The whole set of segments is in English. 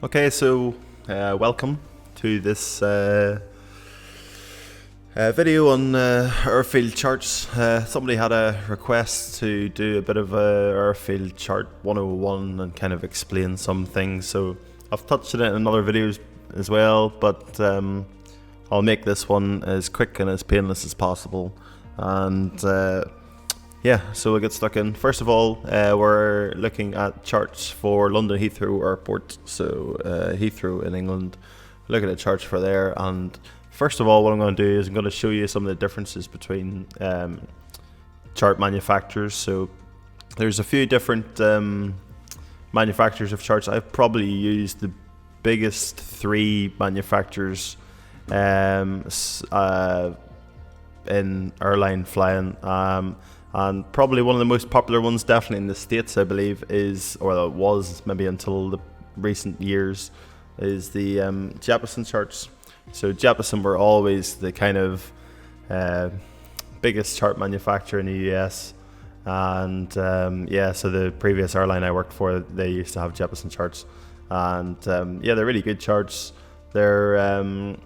Okay, so welcome to this video on airfield charts. Somebody had a request to do a bit of a airfield chart 101 and kind of explain some things. So I've touched on it in other videos as well, but I'll make this one as quick and as painless as possible. And yeah, so we'll get stuck in. First of all, we're looking at charts for London Heathrow Airport. So Heathrow in England, look at the charts for there. And first of all, what I'm going to do is I'm going to show you some of the differences between chart manufacturers. So there's a few different manufacturers of charts. I've probably used the biggest three manufacturers in airline flying. And probably one of the most popular ones, definitely in the States, I believe, is, or it was maybe until the recent years, is the Jeppesen charts. So Jeppesen were always the kind of biggest chart manufacturer in the US. And yeah, so the previous airline I worked for, they used to have Jeppesen charts. And yeah, they're really good charts. They're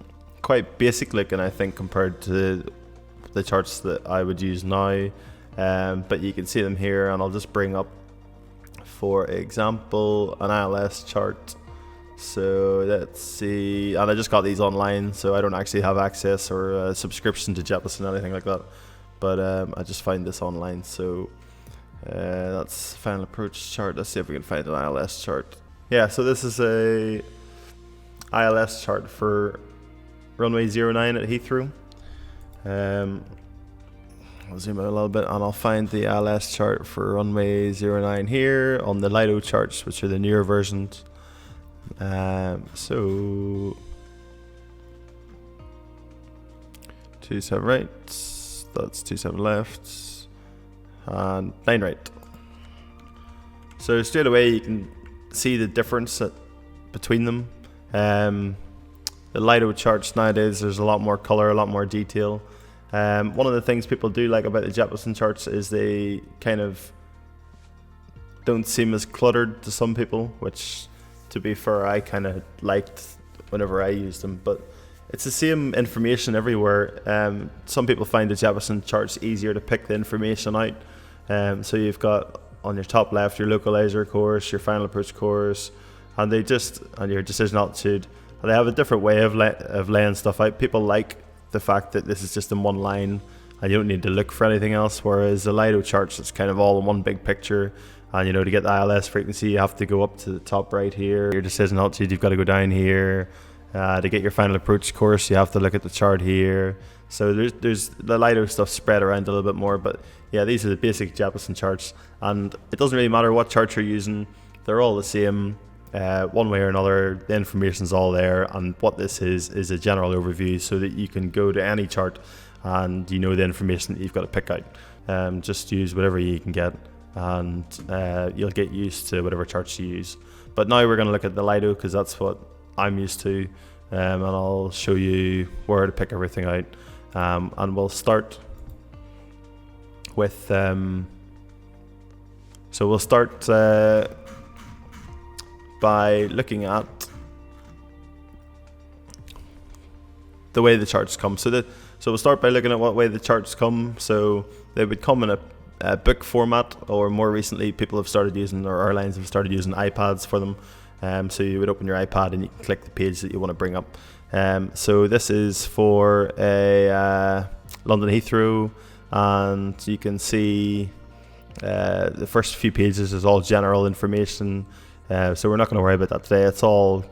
quite basic looking, I think, compared to the charts that I would use now. But you can see them here, and I'll just bring up, for example, an ILS chart. So let's see, and I just got these online, so I don't actually have access or a subscription to Jeppesen or anything like that, but I just find this online. So that's final approach chart. Let's see if we can find an ILS chart. Yeah, so this is a ILS chart for runway 09 at Heathrow. I'll zoom out a little bit and I'll find the ILS chart for runway 09 here on the Lido charts, which are the newer versions. So 27 right, that's 27 left, and 9 right. So straight away you can see the difference between them. The Lido charts nowadays, there's a lot more color, a lot more detail. One of the things people do like about the Jeppesen charts is they kind of don't seem as cluttered to some people, which, to be fair, I kind of liked whenever I used them. But it's the same information everywhere. Some people find the Jeppesen charts easier to pick the information out. So you've got on your top left your localizer course, your final approach course, and your decision altitude. And they have a different way of laying stuff out. People like the fact that this is just in one line and you don't need to look for anything else, whereas the Lido charts, it's kind of all in one big picture. And you know, to get the ILS frequency, you have to go up to the top right here. Your decision altitude, you've got to go down here. To get your final approach course, you have to look at the chart here. So there's the Lido stuff spread around a little bit more, but yeah, these are the basic Jeppesen charts, and it doesn't really matter what chart you're using, they're all the same. One way or another, the information's all there, and what this is a general overview so that you can go to any chart and you know the information that you've got to pick out. Just use whatever you can get, and you'll get used to whatever charts you use. But now we're going to look at the Lido because that's what I'm used to, and I'll show you where to pick everything out. And we'll start with by looking at the way the charts come. So we'll start by looking at what way the charts come. So they would come in a book format, or more recently people have started using, or airlines have started using iPads for them. So you would open your iPad and you can click the page that you want to bring up. So this is for a London Heathrow, and you can see the first few pages is all general information. So we're not going to worry about that today. It's all,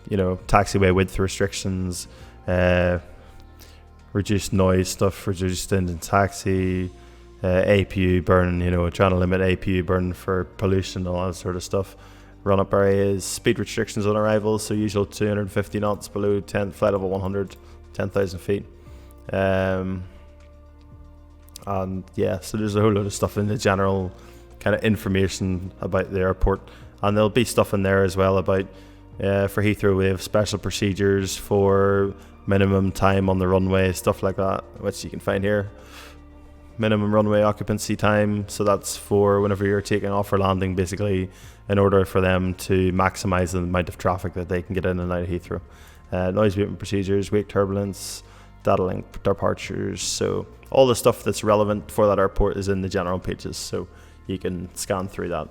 you know, taxiway width restrictions, reduced noise stuff, reduced engine taxi, APU burn, you know, trying to limit APU burn for pollution, all that sort of stuff. Run-up areas, speed restrictions on arrivals, so usual 250 knots below 10 flight level 100, 10,000 feet. And yeah, so there's a whole load of stuff in the general kind of information about the airport. And there'll be stuff in there as well about, for Heathrow, we have special procedures for minimum time on the runway, stuff like that, which you can find here. minimum runway occupancy time. So that's for whenever you're taking off or landing, basically, in order for them to maximize the amount of traffic that they can get in and out of Heathrow. Noise abatement procedures, wake turbulence, data link departures. So all the stuff that's relevant for that airport is in the general pages, so you can scan through that.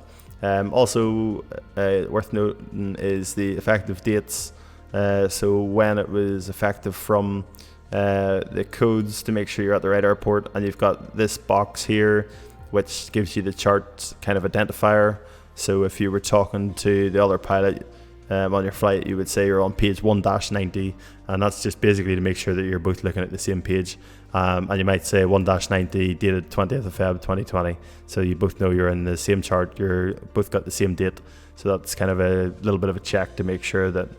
Also worth noting is the effective dates. So when it was effective from the codes to make sure you're at the right airport, and you've got this box here which gives you the chart kind of identifier. So if you were talking to the other pilot on your flight, you would say you're on page 1-90, and that's just basically to make sure that you're both looking at the same page. And you might say 1-90 dated 20th of Feb 2020, so you both know you're in the same chart, you're both got the same date. So that's kind of a little bit of a check to make sure that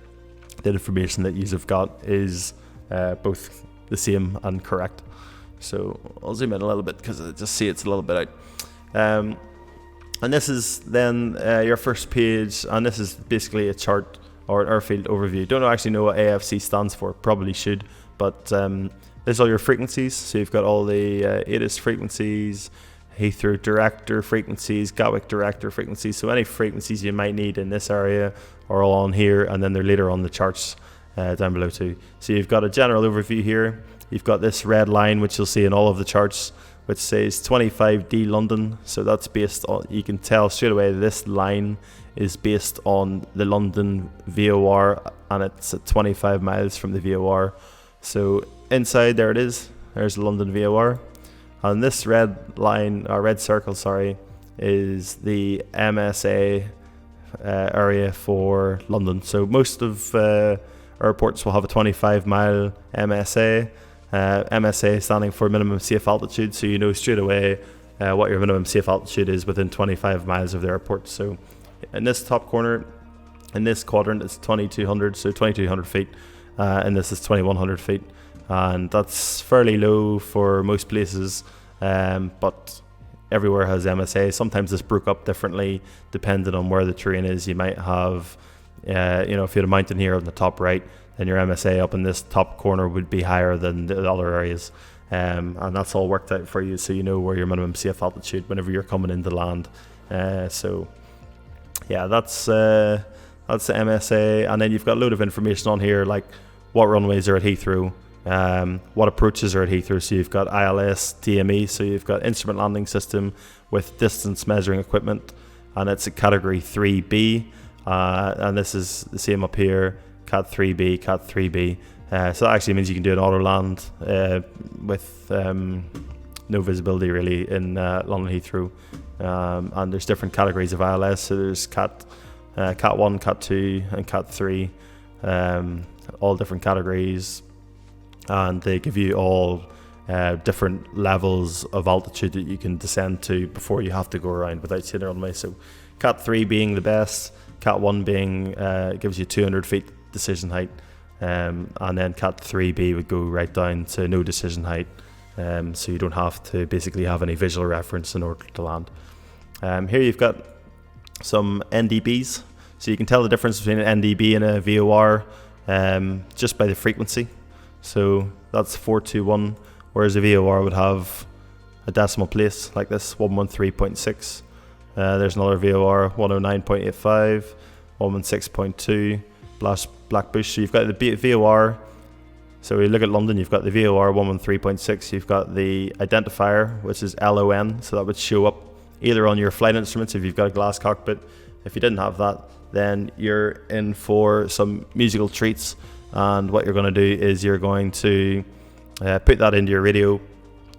the information that you've got is both the same and correct. So I'll zoom in a little bit because I just see it's a little bit out. And this is then your first page, and this is basically a chart or an airfield overview. Don't actually know what AFC stands for, probably should, but there's all your frequencies. So you've got all the ATIS frequencies, Heathrow director frequencies, Gatwick director frequencies. So any frequencies you might need in this area are all on here, and then they're later on the charts down below too. So you've got a general overview here. You've got this red line, which you'll see in all of the charts, which says 25D London. So that's based on, you can tell straight away this line is based on the London VOR, and it's at 25 miles from the VOR. So inside there it is, there's the London VOR. And this red line, or red circle, sorry, is the MSA area for London. So most of airports will have a 25-mile MSA. MSA standing for minimum safe altitude, so you know straight away what your minimum safe altitude is within 25 miles of the airport. So in this top corner, in this quadrant, it's 2200, so 2200 feet, and this is 2100 feet, and that's fairly low for most places, but everywhere has MSA. Sometimes it's broke up differently depending on where the terrain is. You might have, if you had a mountain here on the top right, then your MSA up in this top corner would be higher than the other areas, and that's all worked out for you, so you know where your minimum safe altitude whenever you're coming into land. So yeah, that's the MSA, and then you've got a load of information on here, like what runways are at Heathrow, what approaches are at Heathrow. So you've got ILS, DME, so you've got instrument landing system with distance measuring equipment, and it's a category 3B, and this is the same up here, Cat 3B, Cat 3B. So that actually means you can do an auto land with no visibility really in London Heathrow. And there's different categories of ILS. So there's Cat 1, Cat 2, and Cat 3, all different categories. And they give you all different levels of altitude that you can descend to before you have to go around without seeing the runway. So Cat 3 being the best, Cat 1 being gives you 200 feet decision height, and then Cat 3B would go right down to no decision height, so you don't have to basically have any visual reference in order to land. Here you've got some NDBs, so you can tell the difference between an NDB and a VOR just by the frequency. So that's 421, whereas a VOR would have a decimal place like this, 113.6. There's another VOR, 109.85, 116.2, Blackbush. So you've got the VOR. So we look at London, you've got the VOR 113.6, you've got the identifier, which is LON, so that would show up either on your flight instruments if you've got a glass cockpit. If you didn't have that, then you're in for some musical treats, and what you're going to do is you're going to put that into your radio,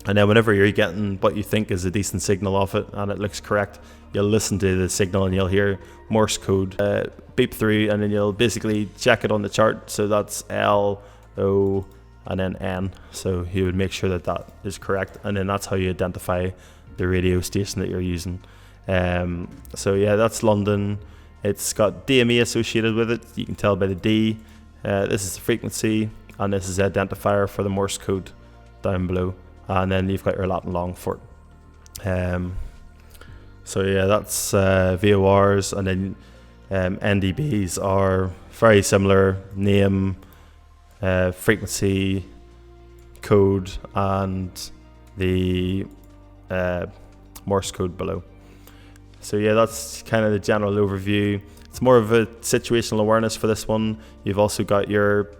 and then whenever you're getting what you think is a decent signal off it and it looks correct, you'll listen to the signal and you'll hear Morse code beep through, and then you'll basically check it on the chart. So that's L, O, and then N. So you would make sure that that is correct, and then that's how you identify the radio station that you're using. So yeah, that's London. It's got DME associated with it. You can tell by the D. This is the frequency, and this is the identifier for the Morse code down below. And then you've got your lat and long for it. So yeah, that's VORs, and then NDBs are very similar, name, frequency, code, and the Morse code below. So yeah, that's kind of the general overview. It's more of a situational awareness for this one. You've also got your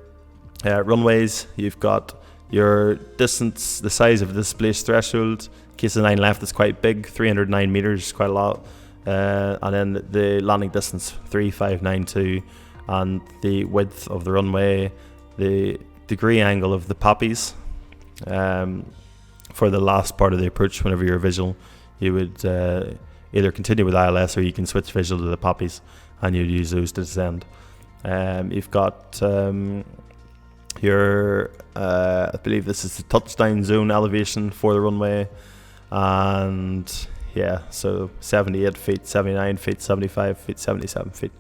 runways, you've got your distance, the size of the displaced threshold. In case of 9 left, it's quite big, 309 meters, quite a lot. And then the landing distance, 3592, and the width of the runway, the degree angle of the poppies. For the last part of the approach, whenever you're visual, you would either continue with ILS or you can switch visual to the poppies, and you'd use those to descend. You've got your, I believe this is the touchdown zone elevation for the runway, and yeah, so 78 feet, 79 feet, 75 feet, 77 feet.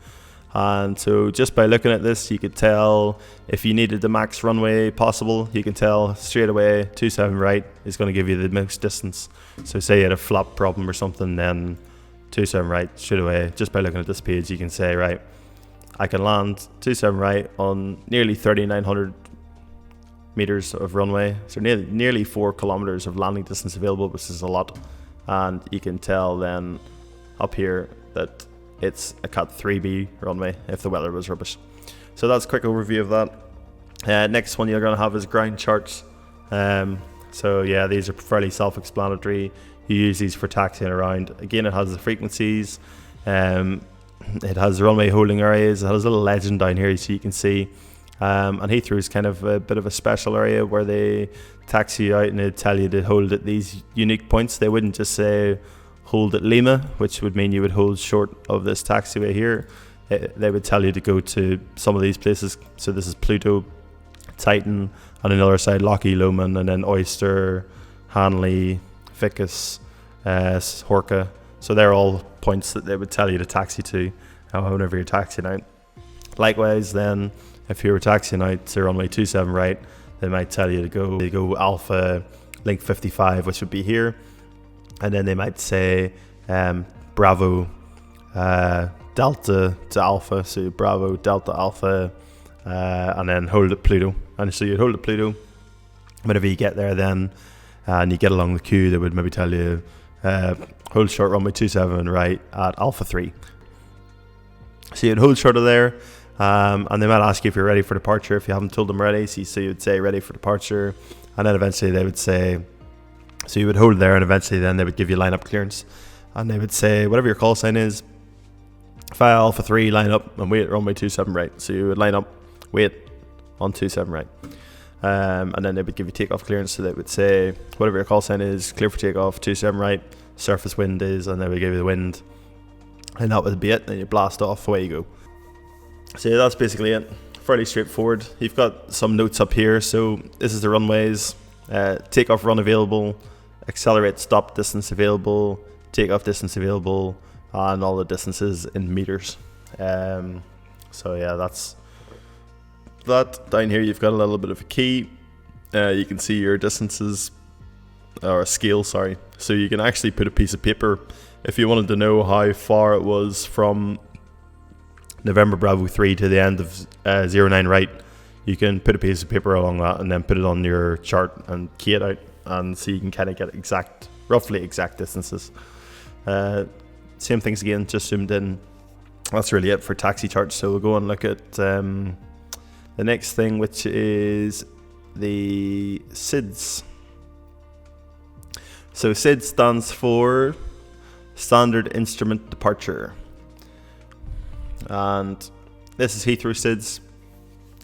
And so just by looking at this, you could tell if you needed the max runway possible, you can tell straight away 27 right is going to give you the most distance. So say you had a flap problem or something, then 27 right straight away, just by looking at this page, you can say, right, I can land 27 right on nearly 3,900 meters of runway. So nearly 4 kilometers of landing distance available, which is a lot. And you can tell then up here that it's a Cat 3B runway if the weather was rubbish. So that's a quick overview of that. Next one you're going to have is ground charts. So yeah, these are fairly self-explanatory. You use these for taxiing around. Again, it has the frequencies. It has the runway holding areas. It has a little legend down here so you can see. And Heathrow is kind of a bit of a special area where they taxi you out and they tell you to hold at these unique points. They wouldn't just say hold at Lima, which would mean you would hold short of this taxiway here. They would tell you to go to some of these places. So this is Pluto, Titan, on another side Lockheed Lomond, and then Oyster, Hanley, Ficus, Horka. So they're all points that they would tell you to taxi to whenever you're taxiing out. Likewise then, if you were taxiing out to runway 27 right, they might tell you to go Alpha Link 55, which would be here. And then they might say Bravo Delta to Alpha, so Bravo Delta Alpha, and then hold at Pluto. And so you'd hold at Pluto. Whenever you get there then, and you get along the queue, they would maybe tell you hold short runway 27 right at Alpha 3. So you'd hold short of there, and they might ask you if you're ready for departure if you haven't told them already. So you'd say ready for departure, and then eventually they would say, so you would hold there, and eventually then they would give you lineup clearance, and they would say whatever your call sign is, file Alpha 3, line up and wait runway 27 right. So you would line up, wait on 27 right, and then they would give you takeoff clearance. So they would say whatever your call sign is, clear for takeoff 27 right, surface wind is, and they would give you the wind, and that would be it. Then you blast off, away you go. So yeah, that's basically it. Fairly straightforward. You've got some notes up here. So this is the runways, takeoff run available, accelerate stop distance available, takeoff distance available, and all the distances in meters. So yeah, that's that. Down here you've got a little bit of a key. You can see your distances, or a scale, sorry. So you can actually put a piece of paper if you wanted to know how far it was from November Bravo 3 to the end of 09 right. You can put a piece of paper along that and then put it on your chart and key it out, and so you can kind of get roughly exact distances. Same things again, just zoomed in. That's really it for taxi charts. So we'll go and look at the next thing, which is the SIDS. So SID stands for Standard Instrument Departure, and this is Heathrow SIDS.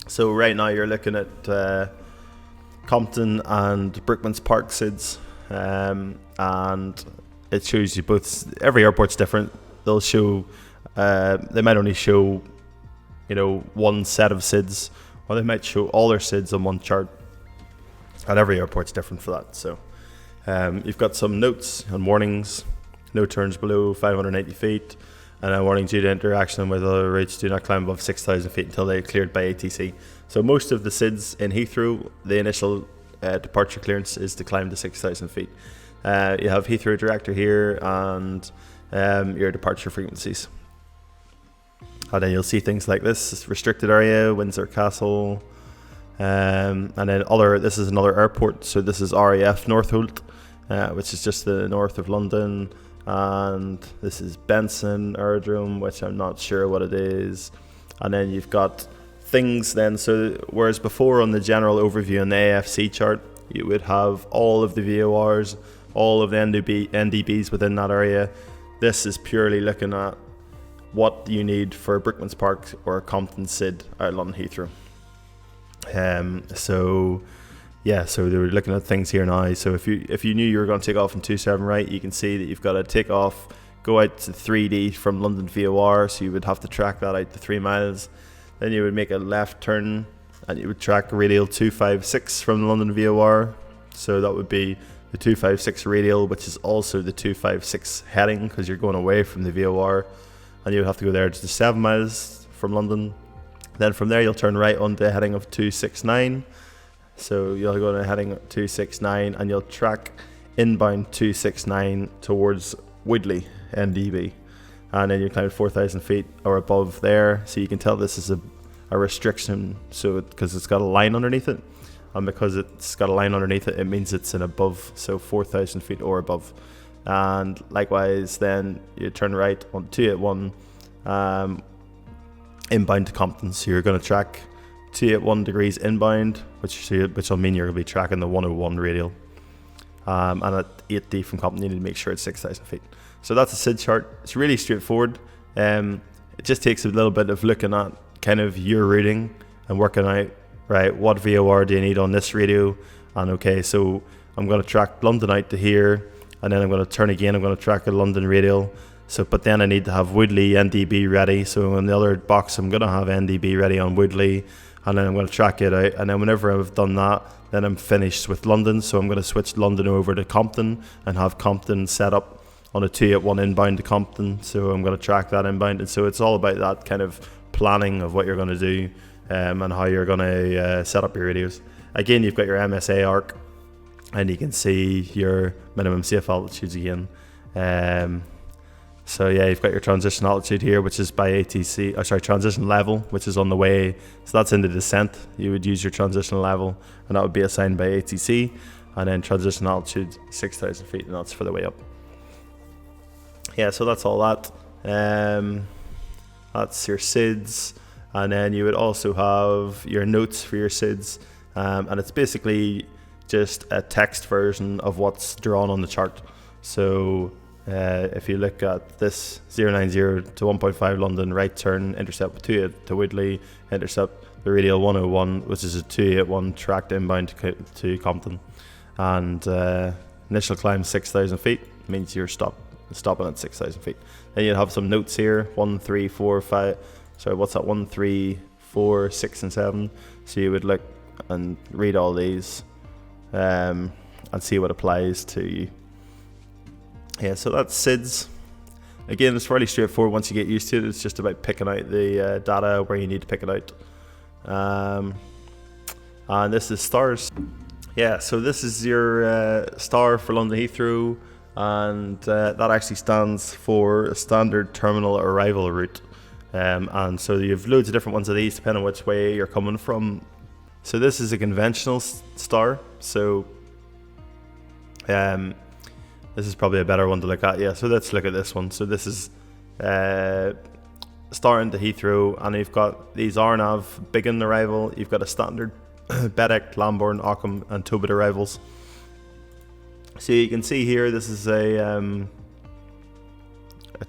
So right now you're looking at Compton and Brookmans Park SIDS, and it shows you both. Every airport's different. They'll show, they might only show, one set of SIDS, or they might show all their SIDS on one chart. And every airport's different for that. So you've got some notes and warnings. No turns below 580 feet. And a warning due to interaction with other routes, do not climb above 6,000 feet until they are cleared by ATC. So most of the SIDS in Heathrow, the initial departure clearance is to climb to 6,000 feet. You have Heathrow Director here and your departure frequencies. And then you'll see things like this: restricted area, Windsor Castle, and then this is another airport. So this is RAF Northolt. which is just the north of London. And this is Benson Aerodrome, which I'm not sure what it is. And then you've got things then, so whereas before on the general overview on the AFC chart, you would have all of the VORs, all of the NDBs within that area. This is purely looking at what you need for Brickman's Park or Compton SID out London Heathrow. So they were looking at things here now. So if you knew you were going to take off in 27 right, you can see that you've got to take off, go out to 3D from London VOR, so you would have to track that out to 3 miles. Then you would make a left turn and you would track radial 256 from the London VOR. So that would be the 256 radial, which is also the 256 heading because you're going away from the VOR. And you would have to go there to 7 miles from London. Then from there you'll turn right onto the heading of 269. So you'll go to heading 269 and you'll track inbound 269 towards Woodley NDB, and then you climb 4,000 feet or above there. So you can tell this is a restriction, so because it's got a line underneath it, and because it's got a line underneath it, it means it's an above, so 4,000 feet or above. And likewise then you turn right on 281 inbound to Compton, so you're going to track 281 degrees inbound, which will mean you're going to be tracking the 101 radial. And at 8D from Compton, you need to make sure it's 6,000 feet. So that's a SID chart. It's really straightforward. It just takes a little bit of looking at kind of your routing and working out, right, what VOR do you need on this radio? And okay, so I'm going to track London out to here, and then I'm going to turn again, I'm going to track a London radial. So, but then I need to have Woodley NDB ready. So in the other box, I'm going to have NDB ready on Woodley, and then I'm going to track it out. And then whenever I've done that, then I'm finished with London. So I'm going to switch London over to Compton and have Compton set up on a 281 inbound to Compton. So I'm going to track that inbound. And so it's all about that kind of planning of what you're going to do and how you're going to set up your radios. Again, you've got your MSA arc, and you can see your minimum safe altitudes again. So yeah, you've got your transition altitude here, which is by ATC, transition level, which is on the way. So that's in the descent. You would use your transition level, and that would be assigned by ATC. And then transition altitude 6,000 feet, and that's for the way up. Yeah, so that's all that. That's your SIDs, and then you would also have your notes for your SIDs, and it's basically just a text version of what's drawn on the chart. So if you look at this 090 to 1.5 London, right turn, intercept 2 to Woodley, intercept the radial 101, which is a 281 tracked inbound to Compton, and initial climb 6,000 feet means you're stopping at 6,000 feet. Then you'd have some notes here, 1, 3, 4, 5. Sorry, what's that? 1, 3, 4, 6, and 7. So you would look and read all these and see what applies to you. Yeah, so that's SIDS. Again, it's fairly straightforward once you get used to it. It's just about picking out the data where you need to pick it out. And this is stars. Yeah, so this is your star for London Heathrow, and that actually stands for a standard terminal arrival route. And so you have loads of different ones of these depending on which way you're coming from. So this is a conventional star. So this is probably a better one to look at. Yeah, so let's look at this one. So this is starting to Heathrow, and you've got these RNAV Biggin arrival. You've got a standard Bedek, Lambourne, Ockham, and Tobit arrivals. So you can see here, this is a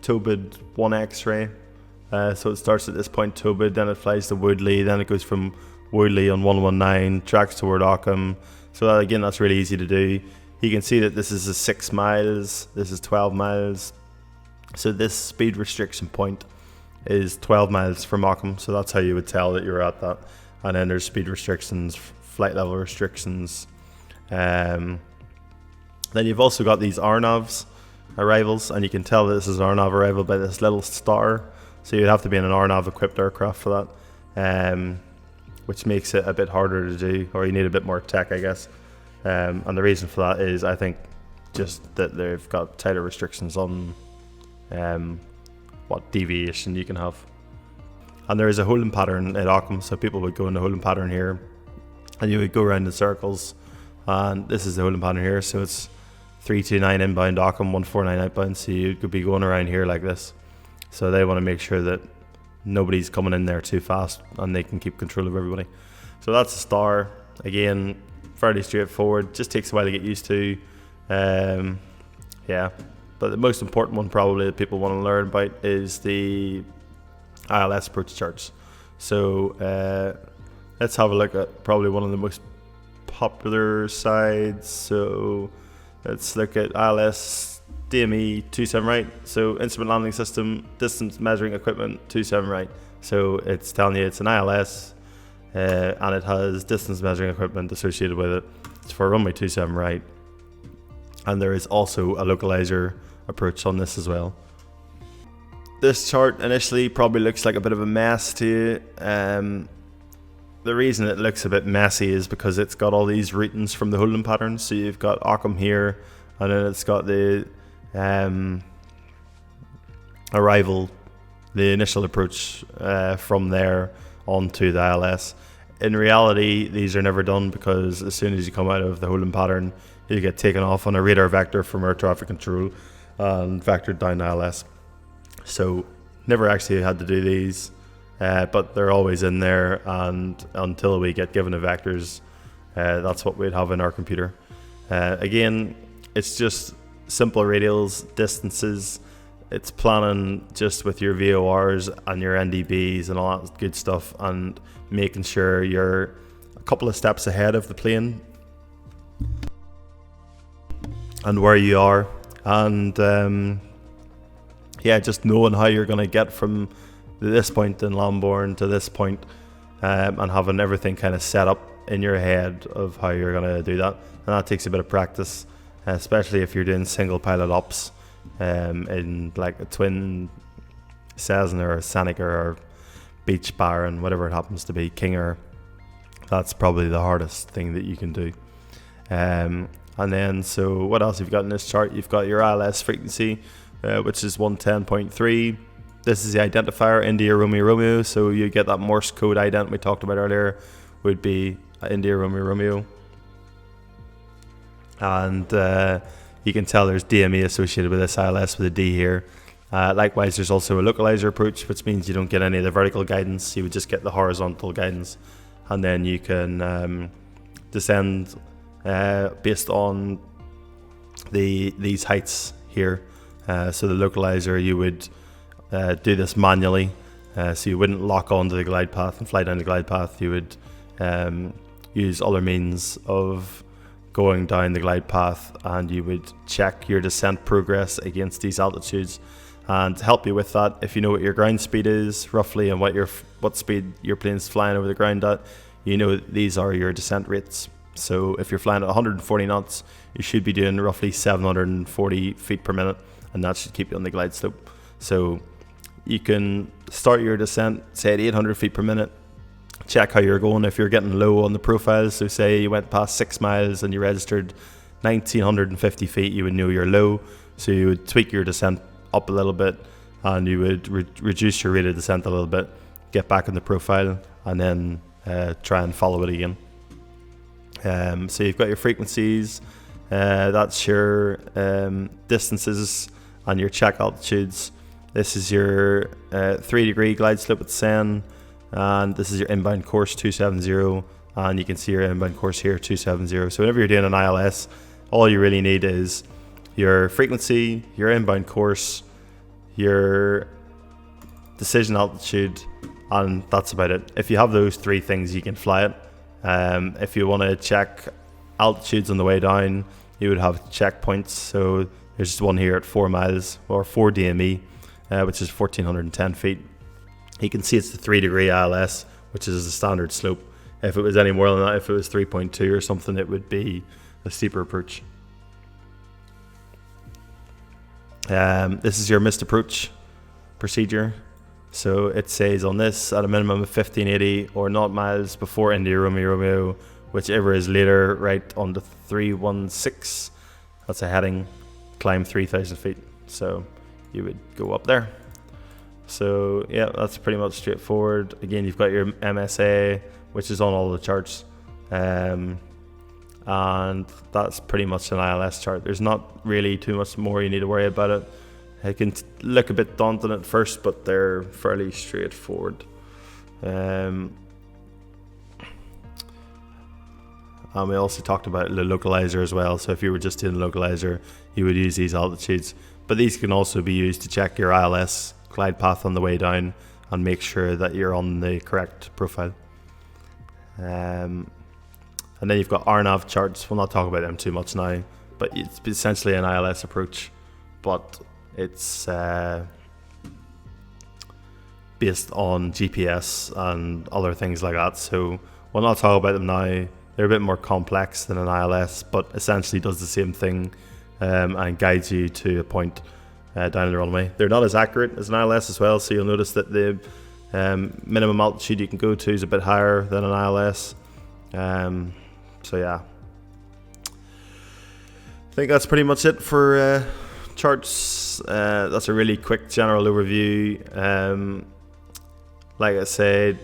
Tobit 1 X-ray. So it starts at this point, Tobit, then it flies to Woodley, then it goes from Woodley on 119, tracks toward Ockham. So that, again, that's really easy to do. You can see that this is 6 miles, this is 12 miles. So this speed restriction point is 12 miles from Ockham, so that's how you would tell that you're at that. And then there's speed restrictions, flight level restrictions. Then you've also got these RNAVs arrivals, and you can tell that this is an RNAV arrival by this little star. So you'd have to be in an RNAV equipped aircraft for that, which makes it a bit harder to do, or you need a bit more tech, I guess. And the reason for that is, I think, just that they've got tighter restrictions on what deviation you can have. And there is a holding pattern at Ockham, so people would go in the holding pattern here, and you would go around in circles. And this is the holding pattern here, so it's 329 inbound Occam, 149 outbound, so you could be going around here like this. So they want to make sure that nobody's coming in there too fast and they can keep control of everybody. So that's a star. Again, fairly straightforward, just takes a while to get used to. Yeah, but the most important one probably that people want to learn about is the ILS approach charts. So let's have a look at probably one of the most popular sides. So let's look at ILS DME 27 right. So instrument landing system, distance measuring equipment 27 right. So it's telling you it's an ILS and it has distance measuring equipment associated with it. It's for runway 27 right. And there is also a localizer approach on this as well. This chart initially probably looks like a bit of a mess to you. The reason it looks a bit messy is because it's got all these routings from the holding patterns. So you've got Occam here, and then it's got the arrival, the initial approach from there onto the ILS. In reality, these are never done because as soon as you come out of the holding pattern, you get taken off on a radar vector from air traffic control and vectored down to ILS. So never actually had to do these. But they're always in there, and until we get given the vectors, that's what we'd have in our computer. Again, it's just simple radials, distances. It's planning just with your VORs and your NDBs and all that good stuff, and making sure you're a couple of steps ahead of the plane and where you are, and yeah, just knowing how you're going to get from this point in Lambourne to this point, and having everything kind of set up in your head of how you're going to do that. And that takes a bit of practice, especially if you're doing single pilot ops in like a twin Cessna or Seneca or Beach Baron, whatever it happens to be, Kinger. That's probably the hardest thing that you can do. And then, so what else have you got in this chart? You've got your ILS frequency, which is 110.3. This is the identifier, India Romeo Romeo. So you get that Morse code ident we talked about earlier, would be India Romeo Romeo. And you can tell there's DME associated with this ILS with a D here. Likewise, there's also a localizer approach, which means you don't get any of the vertical guidance. You would just get the horizontal guidance. And then you can descend based on these heights here. So the localizer, you would do this manually, so you wouldn't lock onto the glide path and fly down the glide path. You would use other means of going down the glide path, and you would check your descent progress against these altitudes. And to help you with that, if you know what your ground speed is roughly and what speed your plane's flying over the ground at, you know these are your descent rates. So if you're flying at 140 knots, you should be doing roughly 740 feet per minute, and that should keep you on the glide slope. So you can start your descent, say at 800 feet per minute, check how you're going. If you're getting low on the profile, so say you went past 6 miles and you registered 1950 feet, you would know you're low. So you would tweak your descent up a little bit, and you would reduce your rate of descent a little bit, get back in the profile, and then try and follow it again. So you've got your frequencies, that's your distances and your check altitudes. This is your 3-degree glide slope at Sen, and this is your inbound course 270, and you can see your inbound course here 270. So whenever you're doing an ILS, all you really need is your frequency, your inbound course, your decision altitude, and that's about it. If you have those 3 things, you can fly it. If you want to check altitudes on the way down, you would have checkpoints. So there's just one here at 4 miles or 4 DME, which is 1410 feet. You can see it's the 3-degree ILS, which is a standard slope. If it was any more than that, if it was 3.2 or something, it would be a steeper approach. This is your missed approach procedure. So it says on this, at a minimum of 1580 or 0 miles before India Romeo Romeo, whichever is later, right on the 316. That's a heading, climb 3,000 feet. So you would go up there. So yeah, that's pretty much straightforward. Again, you've got your MSA, which is on all the charts. And and that's pretty much an ILS chart. There's not really too much more you need to worry about it. It can look a bit daunting at first, but they're fairly straightforward. And we also talked about the localizer as well. So if you were just doing the localizer, you would use these altitudes. But these can also be used to check your ILS glide path on the way down and make sure that you're on the correct profile. And then you've got RNAV charts. We'll not talk about them too much now, but it's essentially an ILS approach, but it's based on GPS and other things like that. So we'll not talk about them now. They're a bit more complex than an ILS, but essentially does the same thing and guides you to a point down the runway. They're not as accurate as an ILS as well, so you'll notice that the minimum altitude you can go to is a bit higher than an ILS. So yeah, I think that's pretty much it for charts. That's a really quick general overview. Like I said,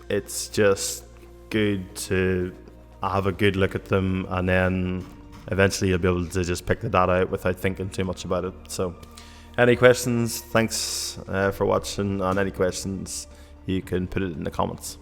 it's just good to have a good look at them, and then eventually you'll be able to just pick the data out without thinking too much about it. So any questions? Thanks for watching, and any questions you can put it in the comments.